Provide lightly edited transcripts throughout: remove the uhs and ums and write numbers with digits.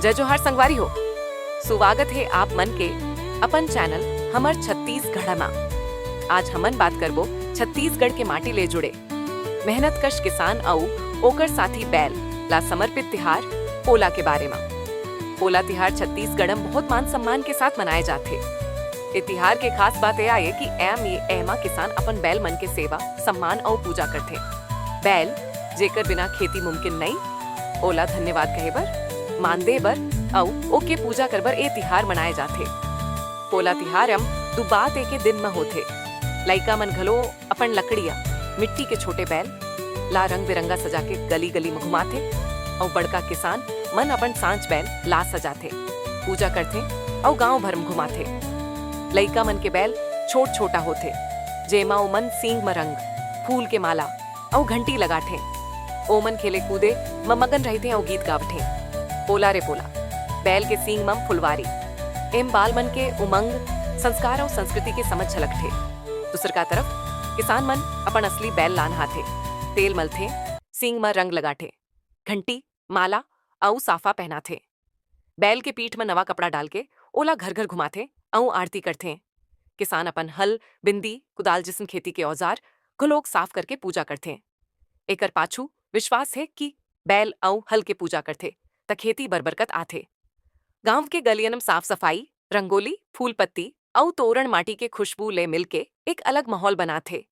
जय जोहार संगवारी हो। स्वागत है आप मन के अपन चैनल हमर छत्तीसगढ़ मा। आज हमन बात करबो छत्तीसगढ़ के माटी ले जुड़े मेहनत कश किसान अउ ओकर साथी बैल ला समर्पित तिहार पोला के बारे में। पोला तिहार छत्तीसगढ़ में बहुत मान सम्मान के साथ मनाए जाते। ये तिहार के खास बात यह है कि एमा किसान अपन बैल मन के सेवा सम्मान और पूजा करते। बैल जेकर बिना खेती मुमकिन नहीं, ओला धन्यवाद कहे बर, मान दे बर औ ओके पूजा कर बर ए तिहार मनाए जाते। पोला तिहार हम दुबात एके दिन में होते। लइका मन घलो अपन लकड़िया मिट्टी के छोटे बैल ला रंग बिरंगा सजा के गली गली में घुमाते और बड़का किसान मन अपन सांच बैल ला सजाते, पूजा करते और गांव भर में घुमाते। लइका मन के बैल छोट छोटा होते, जेमा ओमन सींग में रंग, फूल के माला और घंटी लगाते। ओमन खेले कूदे में मगन रहते और गीत गावते। पोला रे पोला, बैल के सींग मम फुलवारी, एम बाल मन के उमंग, संस्कार और संस्कृति के समझ झलकते। दूसर का तरफ किसान मन अपन असली बैल लान हाथे, तेल मलथे, सींग में रंग लगाते, घंटी माला और साफा पहनाथे। बैल के पीठ में नवा कपड़ा डाल के ओला घर घर घुमाथे और आरती करथे। किसान अपन हल, बिंदी, कुदाल जिसन खेती के औजार को लोग साफ करके पूजा करथे। एकर पाछू विश्वास है कि बैल और हल के पूजा करथे त खेती बरबरकत आथे। गांव के गलियन में साफ सफाई, रंगोली, फूल पत्ती और तोरण माटी के खुशबू ले मिलके एक अलग माहौल बनाथे।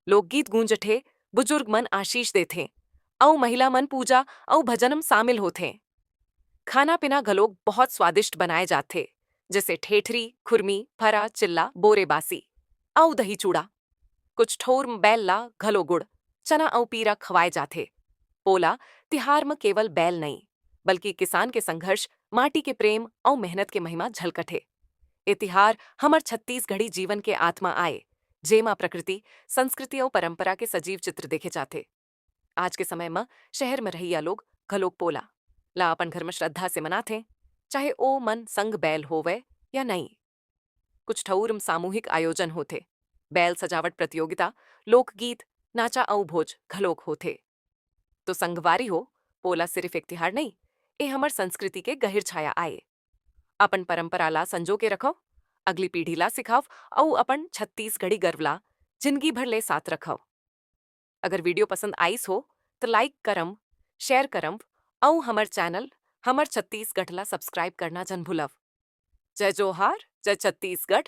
लोकगीत गूंजथे, बुजुर्ग मन आशीष देथे और महिला मन पूजा और भजन में शामिल होथे। खाना पीना घलोक बहुत स्वादिष्ट बनाए जाते, जैसे ठेठरी, खुरमी, फरा, चिल्ला, बोरे बासी और दही चूड़ा। कुछ ठोर में बैल ला घलो गुड़, चना और पीरा खवाए जाते। पोला तिहार में केवल बैल नहीं, बल्कि किसान के संघर्ष, माटी के प्रेम और मेहनत के महिमा झलकथे। ये तिहार हमर छत्तीसगढ़ी जीवन के आत्मा आए, जेमा प्रकृति, संस्कृति और परंपरा के सजीव चित्र देखे जाते। आज के समय में शहर में रहिया लोग घलोक पोला ला अपन घर में श्रद्धा से मनाथे, चाहे ओ मन संग बैल होवे या नहीं। कुछ ठौर में सामूहिक आयोजन होते, बैल सजावट प्रतियोगिता, लोकगीत, नाचा और भोज घलोक होते। तो संगवारी हो, पोला सिर्फ एक तिहार नहीं, ये हमर संस्कृति के गहिर छाया आए। अपन परंपरा ला संजो के रखो, अगली पीढ़ी ला सिखाओ और अपन छत्तीसगढ़ी गर्व ला जिंदगी भर ले साथ रखो। अगर वीडियो पसंद आईस हो तो लाइक करम, शेयर करम और हमर चैनल हमर छत्तीसगढ़ ला सब्सक्राइब करना जन भूलव। जय जोहार, जय छत्तीसगढ़।